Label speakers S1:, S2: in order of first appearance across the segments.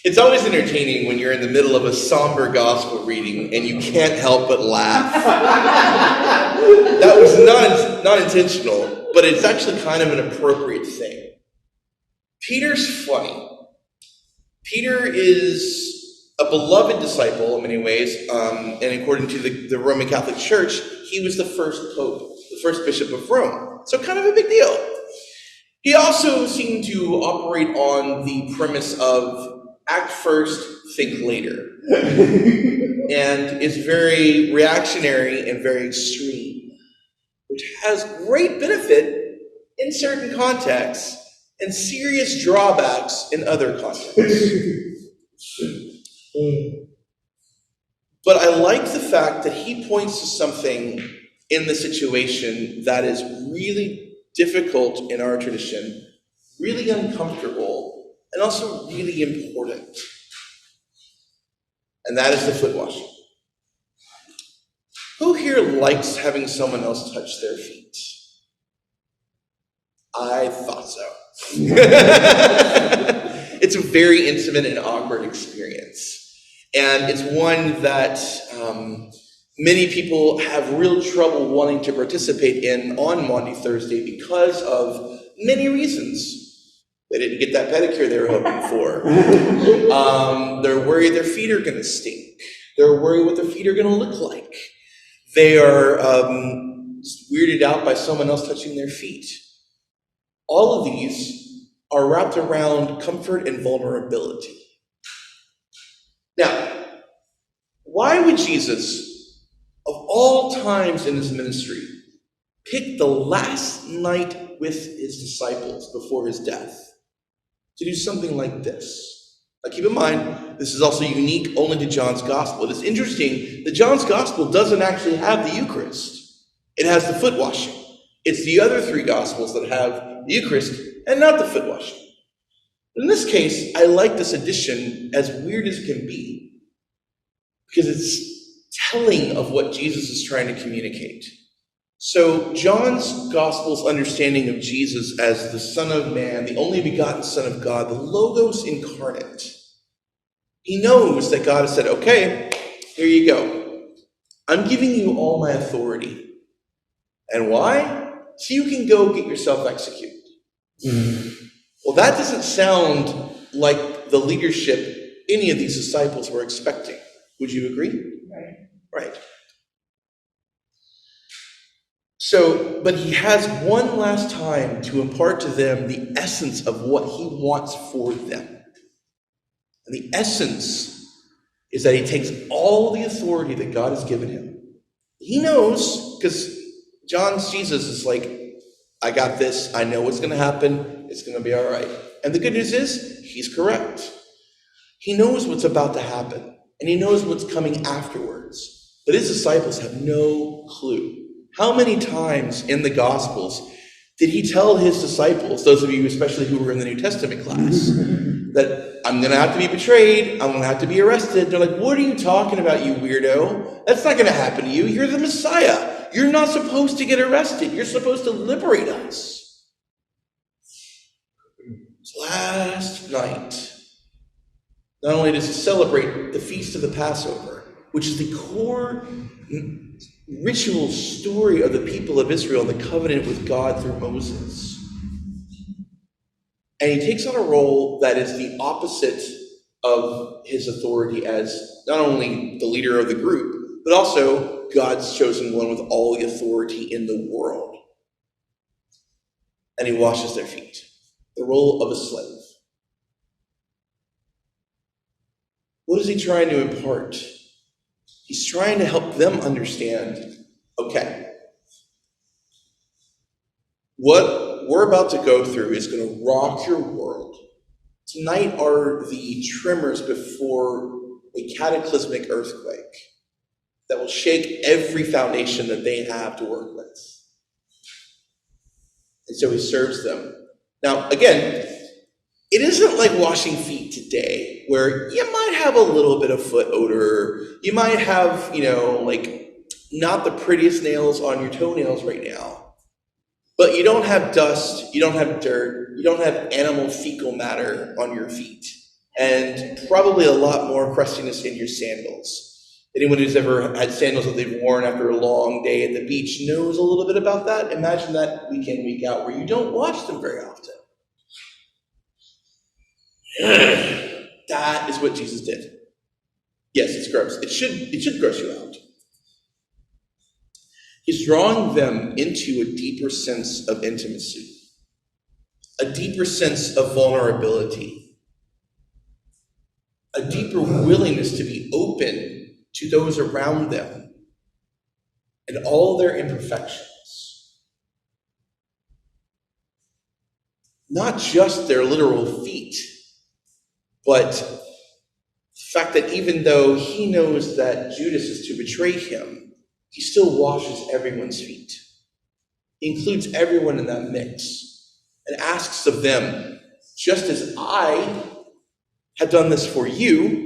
S1: It's always entertaining when you're in the middle of a somber gospel reading and you can't help but laugh. That was not intentional, but it's actually kind of an appropriate thing. Peter's funny. Peter is a beloved disciple in many ways, and according to the Roman Catholic Church, he was the first pope, the first bishop of Rome. So kind of a big deal. He also seemed to operate on the premise of act first, think later. And is very reactionary and very extreme, which has great benefit in certain contexts and serious drawbacks in other contexts. But I like the fact that he points to something in the situation that is really difficult in our tradition, really uncomfortable, and also really important. And that is the foot washing. Who here likes having someone else touch their feet? I thought so. It's a very intimate and awkward experience. And it's one that many people have real trouble wanting to participate in on Maundy Thursday because of many reasons. They didn't get that pedicure they were hoping for. They're worried their feet are going to stink. They're worried what their feet are going to look like. They are weirded out by someone else touching their feet. All of these are wrapped around comfort and vulnerability. Now, why would Jesus, of all times in his ministry, pick the last night with his disciples before his death to do something like this? Now keep in mind, this is also unique only to John's Gospel. It is interesting that John's Gospel doesn't actually have the Eucharist. It has the foot washing. It's the other three Gospels that have the Eucharist and not the foot washing. In this case, I like this addition, as weird as it can be, because it's telling of what Jesus is trying to communicate. So John's Gospel's understanding of Jesus as the Son of Man, the only begotten Son of God, the Logos incarnate. He knows that God has said, okay, here you go. I'm giving you all my authority. And why? So you can go get yourself executed. Well, that doesn't sound like the leadership any of these disciples were expecting. Would you agree? Right. So, but he has one last time to impart to them the essence of what he wants for them. And the essence is that he takes all the authority that God has given him. He knows, because John's Jesus is like, I got this, I know what's going to happen, it's going to be all right. And the good news is, he's correct. He knows what's about to happen, and he knows what's coming afterwards. But his disciples have no clue. How many times in the Gospels did he tell his disciples, those of you especially who were in the New Testament class, that I'm going to have to be betrayed, I'm going to have to be arrested? They're like, what are you talking about, you weirdo? That's not going to happen to you. You're the Messiah. You're not supposed to get arrested. You're supposed to liberate us. Last night, not only does he celebrate the Feast of the Passover, which is the core ritual story of the people of Israel and the covenant with God through Moses. And he takes on a role that is the opposite of his authority as not only the leader of the group, but also God's chosen one with all the authority in the world. And he washes their feet. The role of a slave. What is he trying to impart? He's trying to help them understand, okay, what we're about to go through is going to rock your world. Tonight are the tremors before a cataclysmic earthquake that will shake every foundation that they have to work with. And so he serves them. Now, again, it isn't like washing feet today, where you might have a little bit of foot odor. You might have, like not the prettiest nails on your toenails right now. But you don't have dust, you don't have dirt, you don't have animal fecal matter on your feet, and probably a lot more crustiness in your sandals. Anyone who's ever had sandals that they've worn after a long day at the beach knows a little bit about that. Imagine that week in, week out, where you don't wash them very often. That is what Jesus did. Yes, it's gross. It should gross you out. He's drawing them into a deeper sense of intimacy, a deeper sense of vulnerability, a deeper willingness to be open to those around them and all their imperfections. Not just their literal feet, but the fact that even though he knows that Judas is to betray him, he still washes everyone's feet. He includes everyone in that mix and asks of them, just as I have done this for you,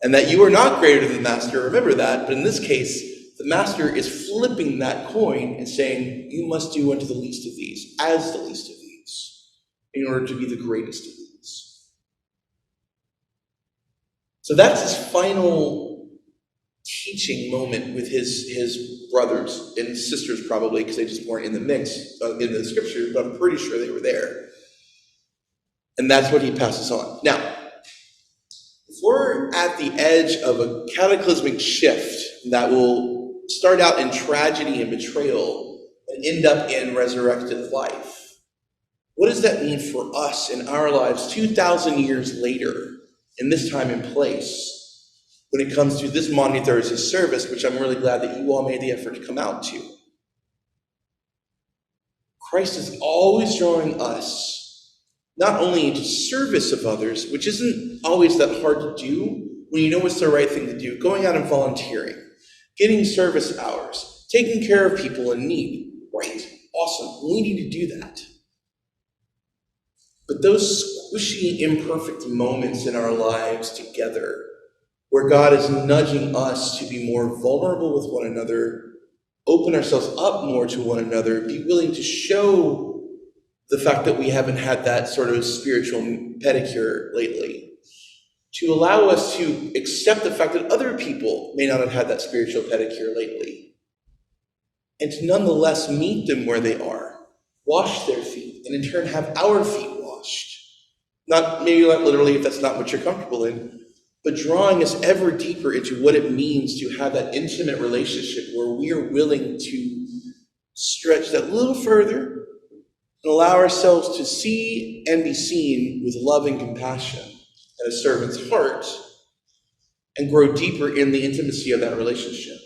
S1: and that you are not greater than the master, remember that, but in this case, the master is flipping that coin and saying, you must do unto the least of these, as the least of these, in order to be the greatest of these. So that's his final teaching moment with his brothers and sisters, probably, because they just weren't in the mix in the scripture, but I'm pretty sure they were there. And that's what he passes on. Now, if we're at the edge of a cataclysmic shift that will start out in tragedy and betrayal and end up in resurrected life, what does that mean for us in our lives 2,000 years later, in this time and place, when it comes to this Maundy Thursday service, which I'm really glad that you all made the effort to come out to? Christ is always drawing us not only into service of others, which isn't always that hard to do when you know it's the right thing to do, going out and volunteering, getting service hours, taking care of people in need. Right, awesome, we need to do that. But those squishy, imperfect moments in our lives together, where God is nudging us to be more vulnerable with one another, open ourselves up more to one another, be willing to show the fact that we haven't had that sort of spiritual pedicure lately, to allow us to accept the fact that other people may not have had that spiritual pedicure lately, and to nonetheless meet them where they are, wash their feet, and in turn have our feet washed. Not literally, if that's not what you're comfortable in, but drawing us ever deeper into what it means to have that intimate relationship where we are willing to stretch that little further and allow ourselves to see and be seen with love and compassion and a servant's heart, and grow deeper in the intimacy of that relationship.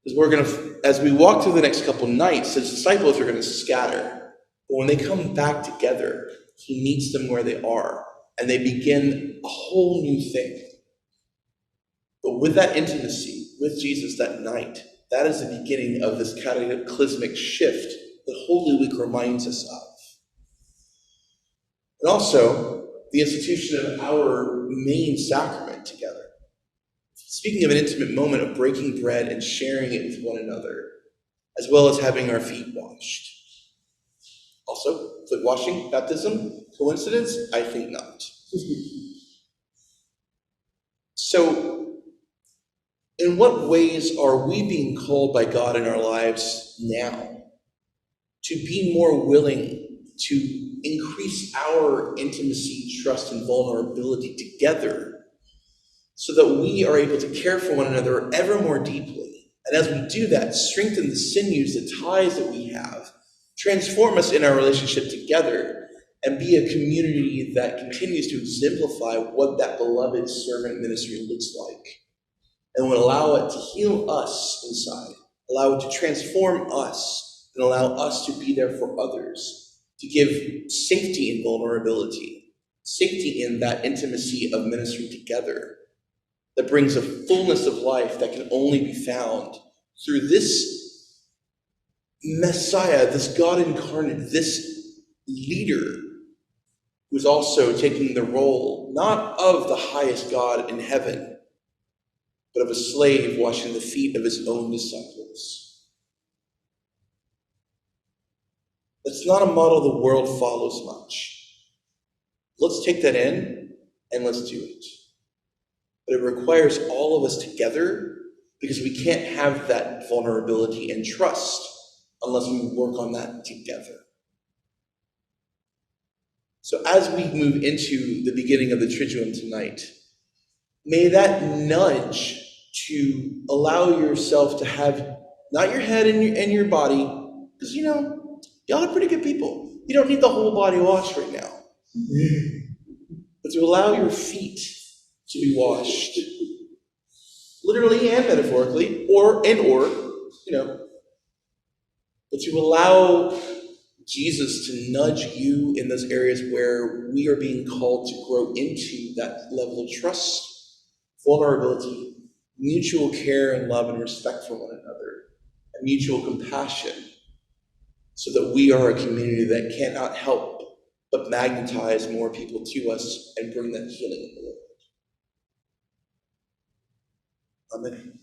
S1: Because as we walk through the next couple nights, his disciples are going to scatter. But when they come back together, he meets them where they are, and they begin a whole new thing. But with that intimacy with Jesus that night, that is the beginning of this cataclysmic shift that Holy Week reminds us of. And also, the institution of our main sacrament together. Speaking of an intimate moment of breaking bread and sharing it with one another, as well as having our feet washed. Also, foot washing, baptism, coincidence? I think not. So, in what ways are we being called by God in our lives now to be more willing to increase our intimacy, trust, and vulnerability together so that we are able to care for one another ever more deeply? And as we do that, strengthen the sinews, the ties that we have, transform us in our relationship together, and be a community that continues to exemplify what that beloved servant ministry looks like, and will allow it to heal us inside, allow it to transform us, and allow us to be there for others, to give safety in vulnerability, safety in that intimacy of ministry together, that brings a fullness of life that can only be found through this Messiah, this God incarnate, this leader who's also taking the role not of the highest God in heaven, but of a slave washing the feet of his own disciples. That's not a model the world follows much. Let's take that in and let's do it. But it requires all of us together because we can't have that vulnerability and trust unless we work on that together. So as we move into the beginning of the Triduum tonight, may that nudge to allow yourself to have not your head and your body, because y'all are pretty good people. You don't need the whole body wash right now. But to allow your feet to be washed, literally and metaphorically, or, but to allow Jesus to nudge you in those areas where we are being called to grow into that level of trust, vulnerability, mutual care and love and respect for one another, and mutual compassion, so that we are a community that cannot help but magnetize more people to us and bring that healing in the world. Amen.